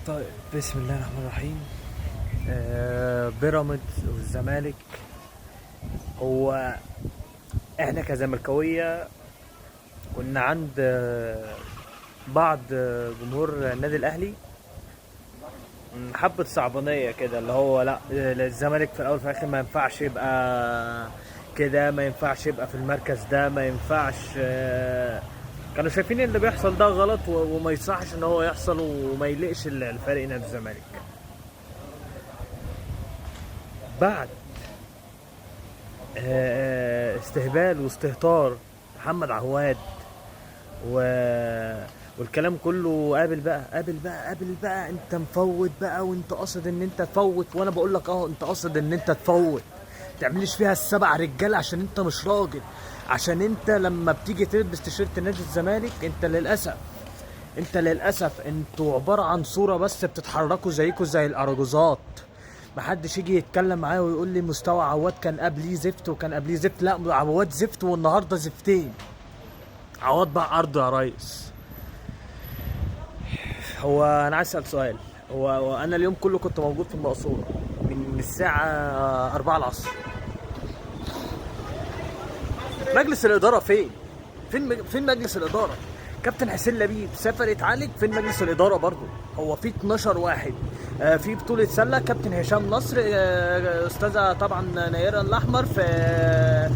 طيب، بسم الله الرحمن الرحيم. بيراميدز والزمالك. هو احنا كزملكاويه كنا عند بعض جمهور النادي الاهلي حبة صعبانية كده، اللي هو لا، الزمالك في الاول وفي الاخر ما ينفعش يبقى كده، ما ينفعش يبقى في المركز ده، ما ينفعش. كانوا شايفين اللي بيحصل ده غلط وما يصحش ان هو يحصل، وما يليقش الفريق نادي الزمالك. بعد استهبال واستهتار محمد عواد و... والكلام كله، قابل بقى انت مفوت بقى، وانت قاصد ان انت تفوت، وانا بقول لك انت قاصد ان انت تفوت. تعمليش فيها السبع رجال عشان انت مش راجل، عشان انت لما بتيجي تلبس تيشيرت نادي الزمالك انت للاسف انتوا عباره عن صوره بس، بتتحركوا زيكوا زي الاراجوزات. محدش يجي يتكلم معايا ويقول لي مستوى عواد كان قبليه زفت وكان قبليه زفت. لا، عواد زفت والنهارده زفتين. عواد بقى ارض يا ريس. هو انا عايز اسال سؤال. هو انا اليوم كله كنت موجود في المقصوره من الساعه 4 العصر. مجلس الاداره فين؟ فين مجلس الاداره؟ كابتن حسين لبيب سافر يتعالج، فين مجلس الاداره برضه؟ هو في 12 واحد في بطوله سله. كابتن هشام نصر، استاذه طبعا نيره الاحمر في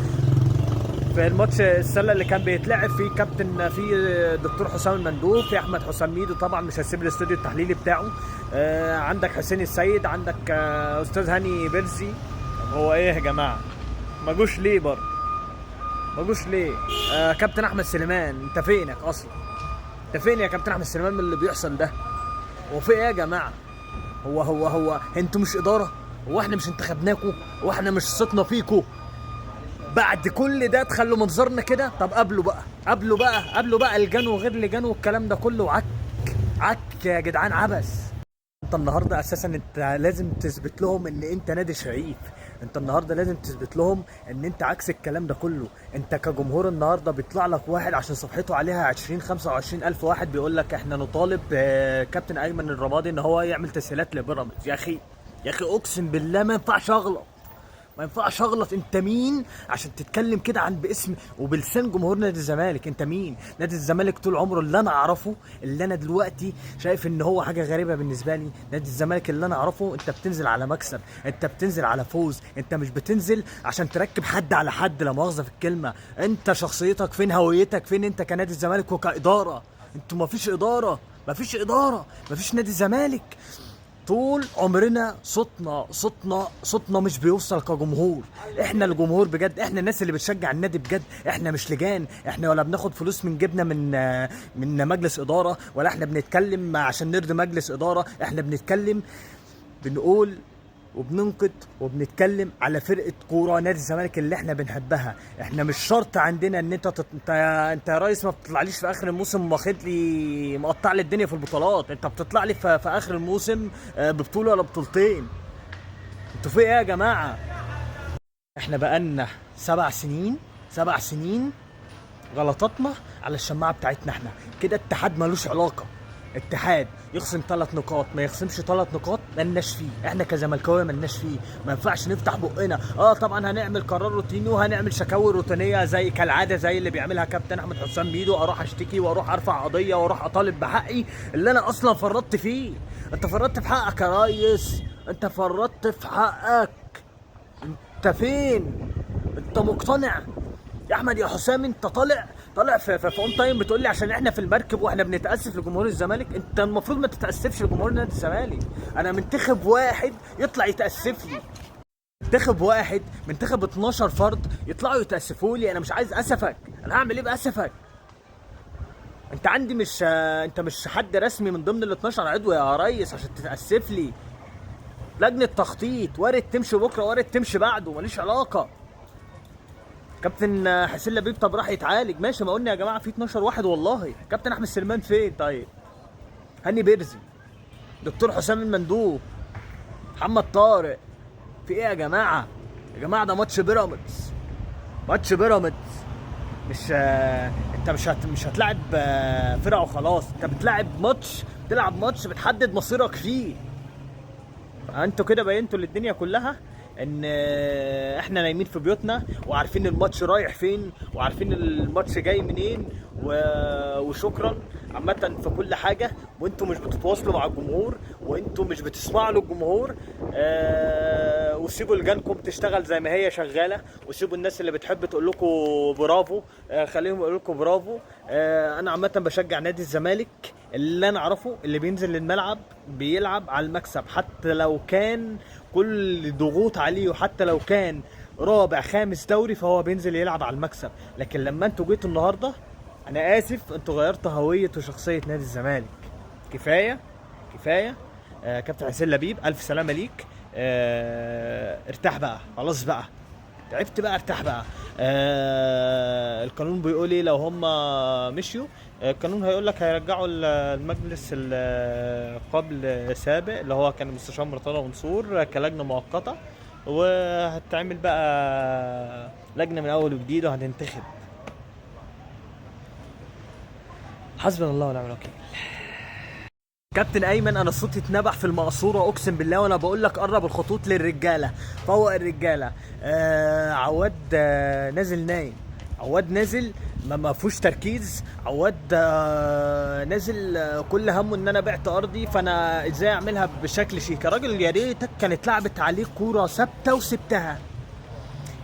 الماتش السله اللي كان بيتلعب فيه كابتن، في دكتور حسام المندوب، في احمد حسام ميدو، طبعا مش هسيب الاستوديو التحليلي بتاعه. عندك حسين السيد، عندك استاذ هاني بيرزي. هو ايه يا جماعه؟ ما جوش ليه برضه؟ ما جوش ليه؟ كابتن احمد سليمان، انت فينك اصلا؟ انت فين يا كابتن احمد سليمان من اللي بيحصل ده؟ هو في ايه يا جماعه؟ هو انتوا مش اداره؟ هو احنا مش انتخبناكوا؟ هو احنا مش صوتنا فيكوا؟ بعد كل ده تخلوا منظرنا كده؟ طب قبلوا بقى لجان وغير لجان والكلام ده كله عك يا جدعان، عبث. انت النهارده اساسا انت لازم تثبت لهم ان انت نادي شريف. انت النهارده لازم تثبت لهم ان انت عكس الكلام ده كله. انت كجمهور النهارده بيطلع لك واحد عشان صفحته عليها 25 الف واحد بيقول لك احنا نطالب كابتن ايمن الرمادي ان هو يعمل تسهيلات لبيراميدز. يا اخي اقسم بالله ما ينفعش اغلط. انت مين عشان تتكلم كده عن باسم وبلسان جمهور نادي الزمالك؟ انت مين؟ نادي الزمالك طول عمره اللي انا اعرفه، اللي انا دلوقتي شايف ان هو حاجه غريبه بالنسبه لي، نادي الزمالك اللي انا اعرفه انت بتنزل على مكسب، انت بتنزل على فوز، انت مش بتنزل عشان تركب حد على حد، لا مؤاخذه في الكلمه. انت شخصيتك فين؟ هويتك فين انت كنادي الزمالك وكاداره؟ انتوا مفيش اداره، مفيش نادي الزمالك. طول عمرنا صوتنا مش بيوصل كجمهور. احنا الجمهور بجد، احنا الناس اللي بتشجع النادي بجد. احنا مش لجان، احنا ولا بناخد فلوس من جبنا من مجلس اداره، ولا احنا بنتكلم عشان نرضي مجلس اداره. احنا بنتكلم، بنقول وبننقد وبنتكلم على فرقه كوره نادي الزمالك اللي احنا بنحبها. احنا مش شرط عندنا ان انت يا ريس ما بتطلعليش في اخر الموسم واخد لي مقطع لي الدنيا في البطولات. انت بتطلع لي في اخر الموسم ببطوله ولا بطولتين. انتوا في ايه يا جماعه؟ احنا بقالنا 7 سنين غلطاتنا على الشماعه بتاعتنا احنا كده. اتحاد ملوش علاقه. اتحاد يخصم 3 نقاط ما يخصمش 3 نقاط ملناش فيه. احنا كزملكاويه ملناش فيه. ما ينفعش نفتح بقنا. طبعا هنعمل قرار روتيني وهنعمل شكاوي روتينيه زي كالعاده، زي اللي بيعملها كابتن احمد حسام بيدو. اروح اشتكي واروح ارفع قضيه واروح اطالب بحقي اللي انا اصلا فرطت فيه. انت فرطت في حقك يا ريس، انت فرطت في حقك. انت فين؟ انت مقتنع يا احمد يا حسام؟ انت طالع في اون تايم بتقول لي عشان احنا في المركب واحنا بنتاسف لجمهور الزمالك. انت المفروض ما تتاسفش لجمهور نادي الزمالك. انا منتخب واحد يطلع يتاسف لي، منتخب 12 فرد يطلعوا يتاسفوا لي. انا مش عايز اسفك، انا هعمل ايه باسفك؟ انت عندي انت مش حد رسمي من ضمن ال 12 عضو يا ريس عشان تتاسف لي. لجنه تخطيط وارد تمشي بكره وارد تمشي بعده، ماليش علاقه. كابتن حسين لبيب طب راح يتعالج ماشي، ما قلنا يا جماعه في 12 واحد والله. كابتن احمد سليمان فين؟ طيب هاني بيرزي، دكتور حسام المندوب، محمد طارق. في ايه يا جماعه؟ ده ماتش بيراميدز. مش انت مش هتلاعب فرقه وخلاص. انت بتلاعب ماتش تلعب ماتش بتحدد مصيرك فيه. انتوا كده بينتوا للدنيا كلها ان احنا نايمين في بيوتنا وعارفين الماتش رايح فين وعارفين الماتش جاي منين وشكرا عامة في كل حاجة، وانتوا مش بتتواصلوا مع الجمهور وانتوا مش بتسمعوا للجمهور. وسيبوا لجانكم تشتغل زي ما هي شغالة، وسيبوا الناس اللي بتحب تقول لكم برافو خليهم يقولوا لكم برافو. انا عامة بشجع نادي الزمالك اللي انا اعرفه اللي بينزل للملعب بيلعب على المكسب، حتى لو كان كل ضغوط عليه وحتى لو كان رابع خامس دوري فهو بينزل يلعب على المكسب. لكن لما انتوا جيتوا النهارده انا اسف انتوا غيرتوا هويه وشخصيه نادي الزمالك. كفايه كفايه. كابتن حسين لبيب الف سلامه ليك. ارتاح بقى خلاص بقى، تعبت بقى، ارتاح بقى. القانون بيقول ايه لو هم مشيوا؟ القانون هيقول لك هيرجعوا المجلس قبل سابق اللي هو كان المستشار مرتضى منصور كلجنه مؤقته، وهتعمل بقى لجنه من اول وجديد وهتنتخب. حسبنا الله ونعم الوكيل. كابتن ايمن انا صوتي اتنبح في المقصوره اقسم بالله، وانا بقول لك قرب الخطوط للرجاله، فوق الرجاله. عواد نازل نايم، عواد نازل ما فيهوش تركيز. عواد نازل كل همه ان انا بعت ارضي فانا ازاي اعملها بشكل شيك. يا راجل يا ريتك كانت لعبت عليك كوره ثابته وسبتها،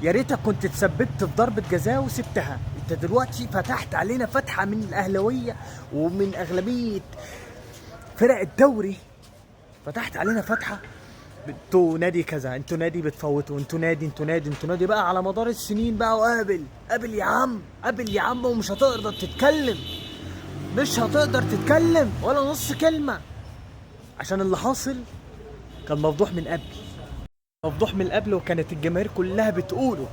يا ريتك كنت تثبت في ضربه جزاء وسبتها. انت دلوقتي فتحت علينا فتحه من الاهلاويه ومن اغلبيه فرق الدوري، فتحت علينا فتحه. انتوا نادي كذا، انتوا نادي بتفوتوا، انتوا نادي بقى على مدار السنين بقى. وقابل يا عم، قابل يا عم، ومش هتقدر تتكلم، مش هتقدر تتكلم ولا نص كلمه، عشان اللي حاصل كان مفضوح من قبل، مفضوح من قبل، وكانت الجماهير كلها بتقوله.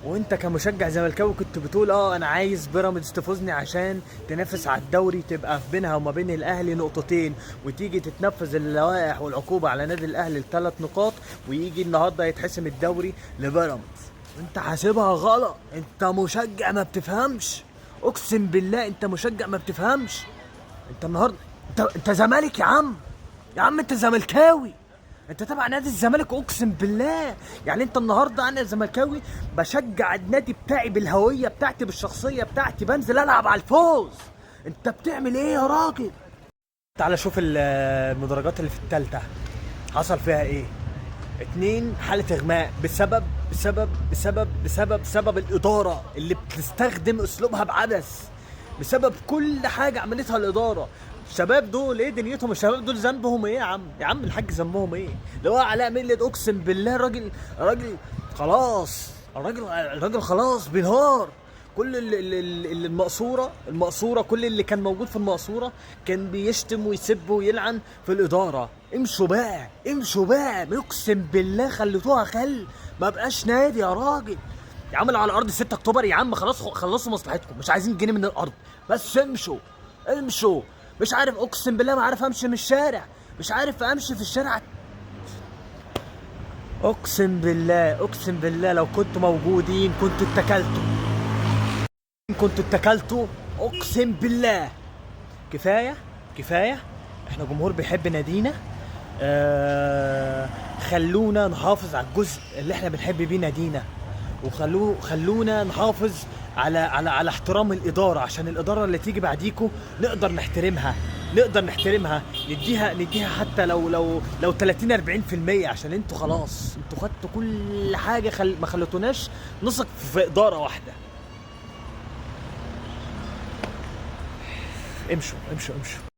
وانت كمشجع زملكاوي كنت بتقول انا عايز بيراميدز تفوزني عشان تنافس على الدوري، تبقى في بينها وما بين الاهلي نقطتين، وتيجي تتنفذ اللوائح والعقوبه على نادي الاهلي ل3 نقاط، ويجي النهارده يتحسم الدوري لبيراميدز. انت حاسبها غلط، انت مشجع ما بتفهمش، اقسم بالله انت مشجع ما بتفهمش. انت النهارده انت زمالك يا عم، يا عم انت زملكاوي، انت تبع نادي الزمالك اقسم بالله. يعني انت النهارده انا زملكاوي بشجع النادي بتاعي بالهويه بتاعتي بالشخصيه بتاعتي، بنزل العب على الفوز. انت بتعمل ايه يا راجل؟ تعال شوف المدرجات اللي في الثالثه حصل فيها ايه. 2 حاله اغماء بسبب الاداره اللي بتستخدم اسلوبها بعبث، بسبب كل حاجه عملتها الاداره. الشباب دول ايه دنيتهم؟ الشباب دول ذنبهم ايه يا عم الحاج؟ ذنبهم ايه؟ اللي هو علاء ميلاد اقسم بالله الراجل خلاص، الراجل خلاص بينهار. كل المقصوره كل اللي كان موجود في المقصوره كان بيشتم ويسب ويلعن في الاداره. امشوا بقى اقسم بالله خليتوها ما بقاش نادي يا راجل. يا عم على ارض 6 اكتوبر يا عم خلاص، خلصوا مصلحتكم، مش عايزين جنيه من الارض، بس امشوا. مش عارف اقسم بالله، ما عارف امشي من الشارع، مش عارف امشي في الشارع. اقسم بالله لو كنتوا موجودين كنتوا اتكلتوا اقسم بالله. كفايه احنا جمهور بيحب نادينا. خلونا نحافظ على الجزء اللي احنا بنحب بيه نادينا، خلونا نحافظ على احترام الاداره، عشان الاداره اللي تيجي بعديكوا نقدر نحترمها، نديها حتى لو 30-40%، عشان انتوا خلاص انتوا خدتوا كل حاجه، ما خلتوناش نثق في اداره واحده. امشوا.